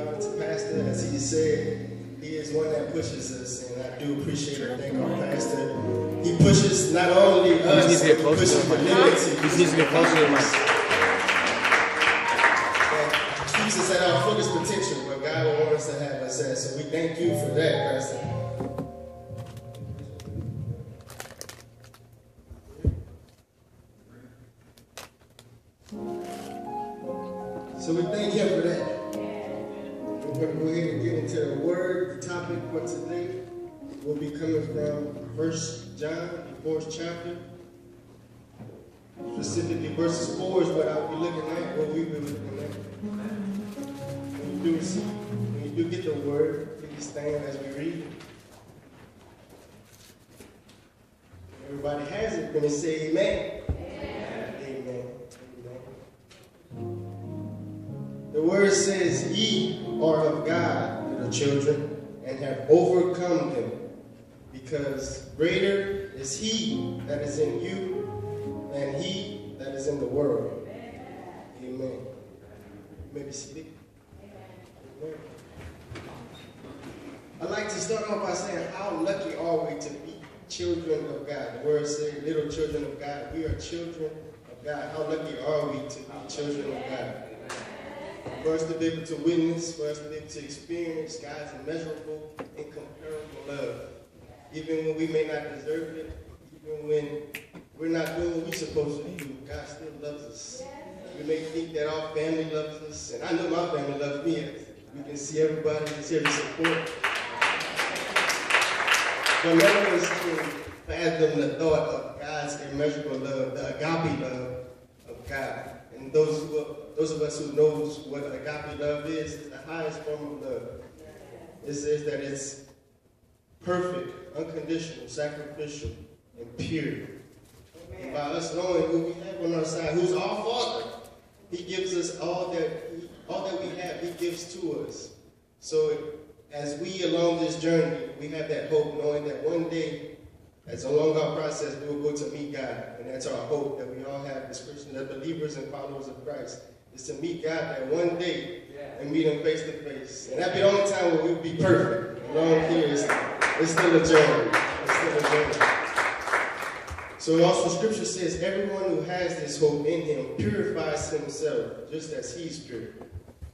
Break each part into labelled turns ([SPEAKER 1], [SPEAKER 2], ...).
[SPEAKER 1] honor to Pastor. As he said, he is one that pushes us, and I do appreciate and thank our Pastor. He pushes not only us, he pushes the community. He needs to get closer to the mic. That keeps us at our fullest potential, where God will want us to have us at. So we thank you for that, Pastor. So we thank him for that. We're going to go ahead and get into the word. The topic for today will be coming from 1 John, the 4th chapter. Specifically, verses 4 is what I'll be looking at, what we've been looking at. When you do get the word, please stand as we read. Everybody has it. We're going to say amen. The word says, ye are of God, little children, and have overcome them, because greater is he that is in you than he that is in the world. Amen. You may be seated. Amen. I'd like to start off by saying, how lucky are we to be children of God? The word says, little children of God. We are children of God. How lucky are we to be children of God? For us to be able to witness, for us to be able to experience God's immeasurable, incomparable love. Even when we may not deserve it, even when we're not doing what we're supposed to do, God still loves us. We may think that our family loves us, and I know my family loves me. We can see everybody, we can see every support. But none of us can fathom the thought of God's immeasurable love, the agape love of God. And those of us who knows what agape love is the highest form of love. It says that it's perfect, unconditional, sacrificial, and pure. And by us knowing who we have on our side, who's our Father, he gives us all that we have, he gives to us. So as we along this journey, we have that hope, knowing that one day, as along our process, we will go to meet God. And that's our hope that we all have as Christians, as believers and followers of Christ, is to meet God that one day and meet him face to face. And that'll be the only time where we'll be perfect. Along here, it's still a journey. It's still a journey. So also Scripture says, everyone who has this hope in him purifies himself just as he's pure.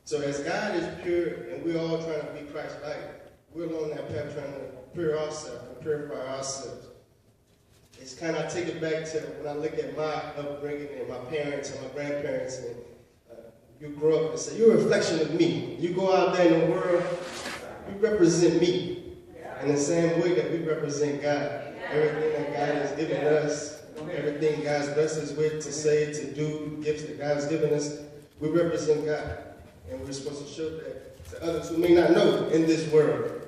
[SPEAKER 1] So as God is pure and we're all trying to be Christ-like, we're along that path trying to purify ourselves. It's kind of, I take it back to when I look at my upbringing and my parents and my grandparents, and you grow up and say, you're a reflection of me. You go out there in the world, you represent me in the same way that we represent God. Everything that God has given us, everything God's blessed us with, to say, to do, gifts that God has given us, we represent God. And we're supposed to show that to others who may not know in this world.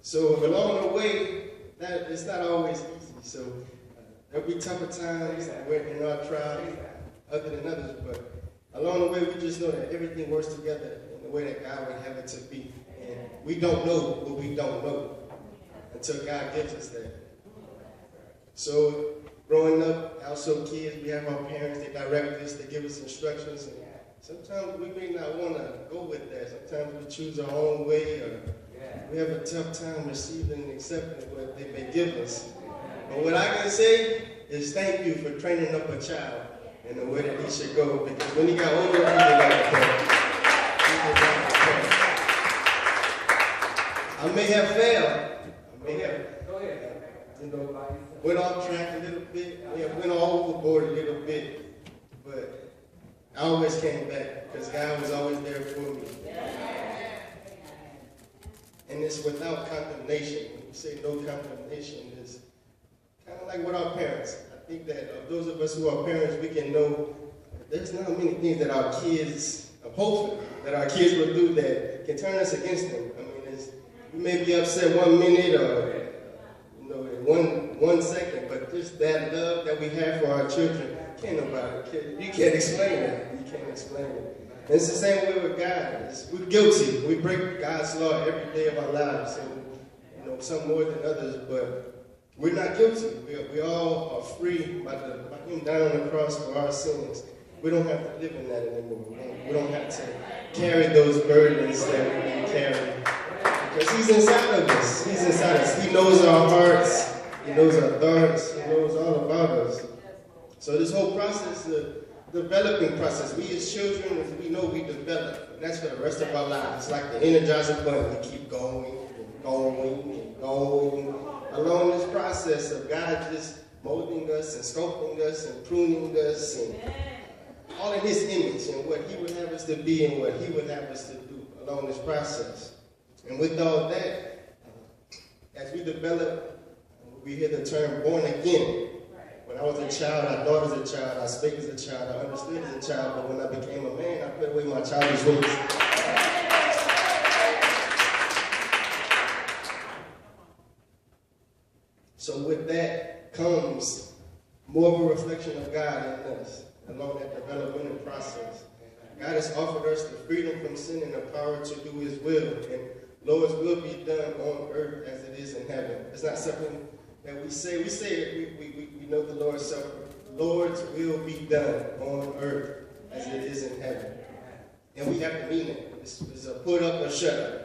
[SPEAKER 1] So along the way, that it's not always easy. So there'll be tougher times in our trials, other than others. But along the way, we just know that everything works together in the way that God would have it to be. And we don't know what we don't know until God gives us that. So growing up, also kids, we have our parents, they direct us, they give us instructions. And sometimes we may not want to go with that. Sometimes we choose our own way, or we have a tough time receiving and accepting what they may give us. But what I can say is thank you for training up a child in the way that he should go, because when he got older, he did like that. I may have failed. I may have, went off track a little bit. I went overboard a little bit. But I always came back because God was always there for me. And it's without condemnation. When you say no condemnation, it's kind of like with our parents. I think that of those of us who are parents, we can know there's not many things that our kids, hopefully, that our kids will do that can turn us against them. I mean, we may be upset 1 minute or in 1 second, but just that love that we have for our children, you can't explain it. You can't explain it. And it's the same way with God. We're guilty. We break God's law every day of our lives, and some more than others, but we're not guilty. We all are free by Him dying on the cross for our sins. We don't have to live in that anymore. We don't have to carry those burdens that we can carry. Because he's inside of us. He's inside us. He knows our hearts. He knows our thoughts. He knows all about us. So this whole process, the developing process, we as children, we know we develop. And that's for the rest of our lives. It's like the Energizer Bunny. We keep going and going and going along this process of God just molding us and sculpting us and pruning us and all in his image and what he would have us to be and what he would have us to do along this process. And with all that, as we develop, we hear the term born again. When I was a child, I thought as a child, I spake as a child, I understood as a child, but when I became a man, I put away my childish ways. So with that comes more of a reflection of God in us along that developmental process. God has offered us the freedom from sin and the power to do his will. And Lord's will be done on earth as it is in heaven. It's not something that we say. We say it, we know the Lord's Supper. Lord's will be done on earth as it is in heaven. And we have to mean it. It's a put up or shut up.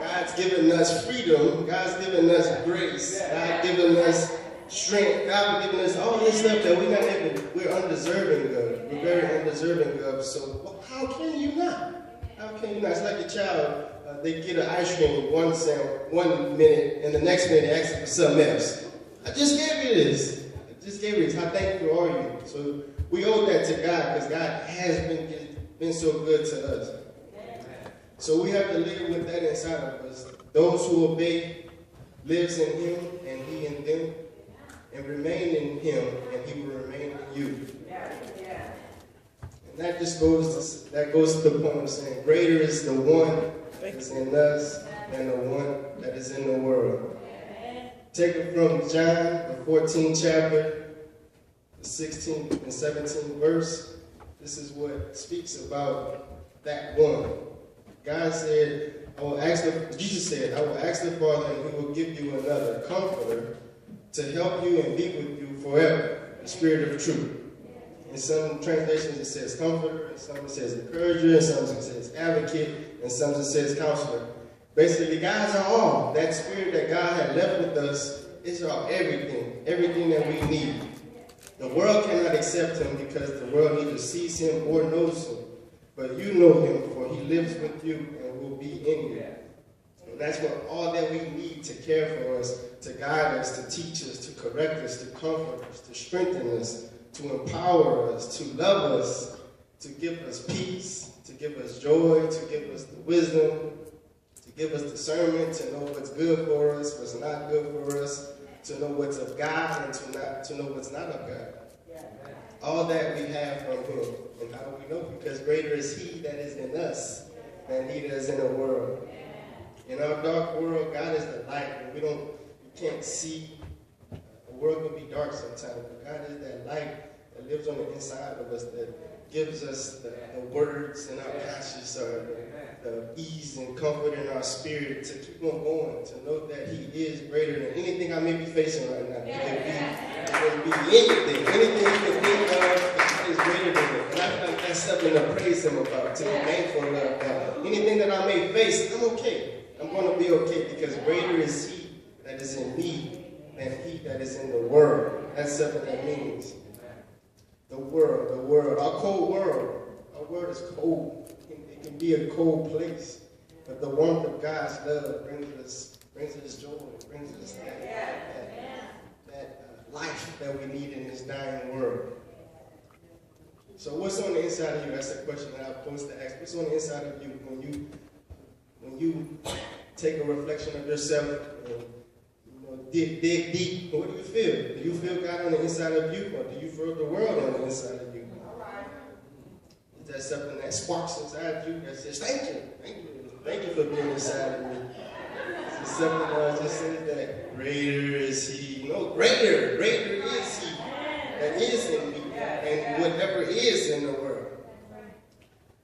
[SPEAKER 1] God's given us freedom. God's given us grace. God's given us strength. God's given us all this stuff that we're undeserving of. We're very undeserving of. So how can you not? How can you not? It's like a child. They get an ice cream one minute, and the next minute they ask for something else. I just gave you this. I just gave you this. How thankful are you? So we owe that to God because God has been so good to us. So we have to live with that inside of us. Those who obey lives in him and he in them, and remain in him and he will remain in you. And that just goes to the point of saying, greater is the one that is in us than the one that is in the world. Take it from John, the 14th chapter, the 16th and 17th verse. This is what speaks about that one. God said, Jesus said, I will ask the Father and he will give you another comforter to help you and be with you forever, the Spirit of truth. In some translations it says comforter, in some it says encourager, in some it says advocate, in some it says counselor. Basically, God's our all. That Spirit that God had left with us is our everything that we need. The world cannot accept him because the world neither sees him or knows him. But you know him, for he lives with you and will be in you. And that's what all that we need to care for us, to guide us, to teach us, to correct us, to comfort us, to strengthen us, to empower us, to love us, to give us peace, to give us joy, to give us the wisdom, to give us discernment, to know what's good for us, what's not good for us, to know what's of God and to know what's not of God. All that we have from him. And how do we know? Because greater is he that is in us than he that is in the world. In our dark world, God is the light. And we can't see. The world can be dark sometimes, but God is that light that lives on the inside of us, that gives us the words in our passages, or the ease and comfort in our spirit to keep on going, to know that he is greater than anything I may be facing right now. It can be anything you can think of, God is greater than it. And I feel like that's something to praise him about, to be thankful of that. Anything that I may face, I'm okay. I'm going to be okay because greater is he that is in me than he that is in the world. That's something that means. The world, our cold world. Our world is cold. It can be a cold place, but the warmth of God's love brings us joy, brings us that life that we need in this dying world. So what's on the inside of you? That's the question that I'm supposed to ask. What's on the inside of you when you take a reflection of yourself and dig deep? What do you feel? Do you feel God on the inside of you, or do you feel the world on the inside of you? Is that something that sparks inside you that says, thank you for being inside of me? Is it something that just says that greater is he? No, greater is he that is in me and whatever is in the world.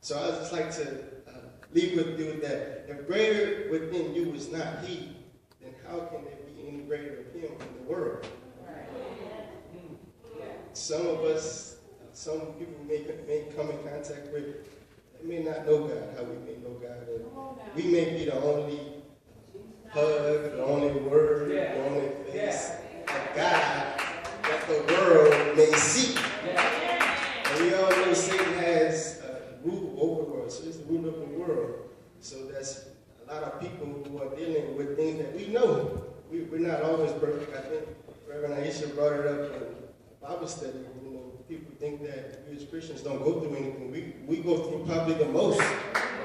[SPEAKER 1] So I would just like to leave with you that if greater within you is not he, then how can there be any greater of him in the world? Some of us, some people may come in contact with, may not know God how we may know God. And we may be the only hug, the only word, the only face of God that the world may see. And we all know Satan has rule over the world, so he's the ruler of the world. So that's a lot of people who are dealing with things that we know. We're not always perfect. I think Reverend Aisha brought it up in Bible study. You know, people think that we as Christians don't go through anything. We go through probably the most. We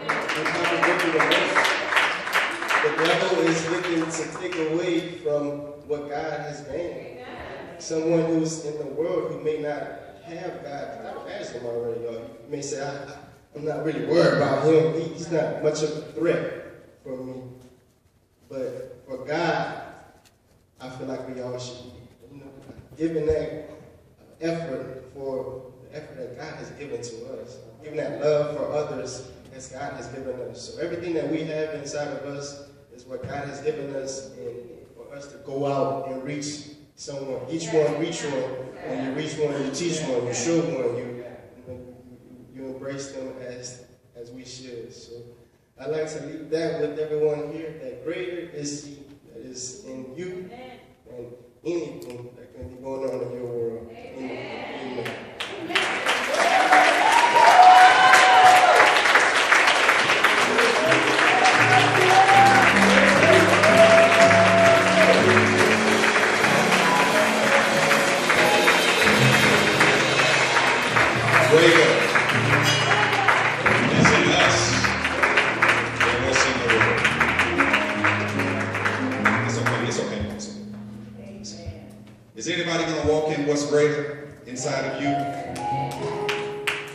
[SPEAKER 1] probably go through the most. The devil is looking to take away from what God has made. Someone who's in the world who may not have God, I've asked him already, you may say, I'm not really worried about him. He's not much of a threat for me. But for God, I feel like we all should be, giving that effort for the effort that God has given to us, giving that love for others as God has given us. So everything that we have inside of us is what God has given us, and for us to go out and reach someone. Each one reach one. When you reach one, you teach one, you show one, you embrace them as we should. So I'd like to leave that with everyone here, that greater is He that is in you than anything that can be going on in your world. Amen.
[SPEAKER 2] Greater is in us than what's in the world. It's okay. Is anybody going to walk in what's greater inside of you?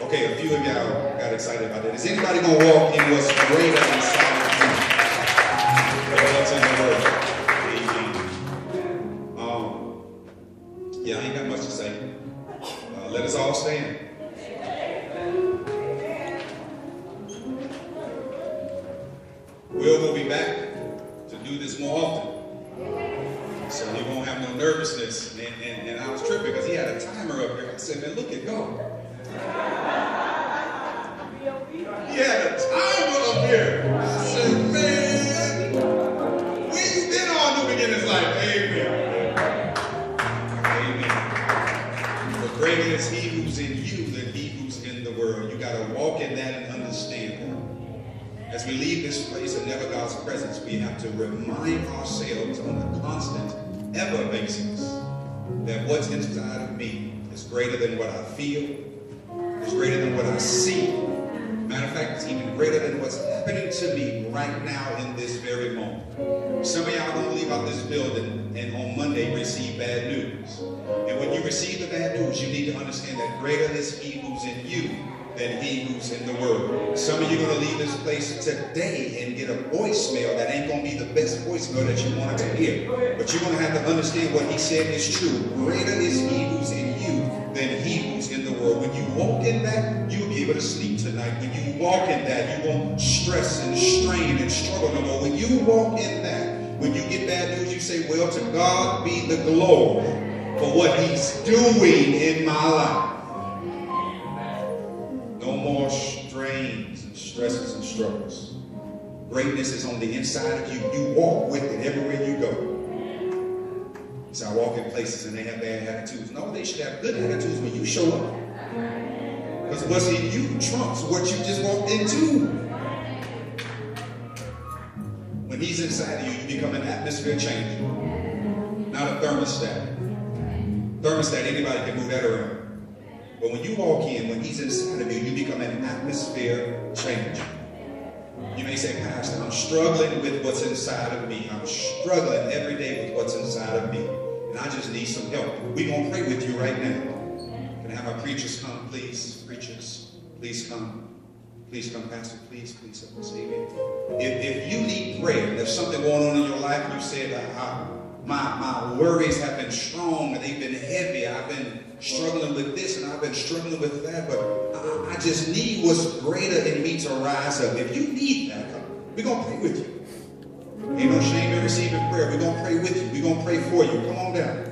[SPEAKER 2] Okay, a few of y'all got excited about that. Is anybody going to walk in what's greater inside of you than what's in the world? Amen. Yeah, I ain't got much to say. Let us all stand. Will be back to do this more often. So he won't have no nervousness. And I was tripping because he had a timer up there. I said, man, look at God. He had a timer up here. I said, man, where you been all new beginnings life? Amen. Amen. For greater is He who's in you than he who's in the world. You got to walk in that and understand that. As we leave this place and never God's presence, we have to remind ourselves on a constant, ever basis that what's inside of me is greater than what I feel, is greater than what I see. Matter of fact, it's even greater than what's happening to me right now in this very moment. Some of y'all going to leave out this building and on Monday receive bad news. And when you receive the bad news, you need to understand that greater is He who's in you than he who's in the world. Some of you are going to leave this place today and get a voicemail that ain't going to be the best voicemail that you wanted to hear. But you're going to have to understand what He said is true. Greater is He who's in you than he who's in the world. When you walk in that, you'll be able to sleep tonight. When you walk in that, you won't stress and strain and struggle no more. When you walk in that, when you get bad news, you say, well, to God be the glory for what He's doing in my life. No more strains and stresses and struggles. Greatness is on the inside of you. You walk with it everywhere you go. So I walk in places and they have bad attitudes. No, they should have good attitudes when you show up. Because what's in you trumps what you just walked into. When He's inside of you, you become an atmosphere changer, not a thermostat. Thermostat, anybody can move that around. But when you walk in, when He's inside of you, you become an atmosphere changer. You may say, Pastor, I'm struggling with what's inside of me. I'm struggling every day with what's inside of me. And I just need some help. We're going to pray with you right now. Can I have our preachers come, please? Preachers, please come. Please come, Pastor. Please help us. Amen. If you need prayer, and there's something going on in your life, you said, my worries have been strong and they've been heavy. I've been struggling with this and I've been struggling with that, but I just need what's greater in me to rise up. If you need that, we're going to pray with you. Ain't no shame in receiving prayer. We're going to pray with you. We're going to pray for you. Come on down.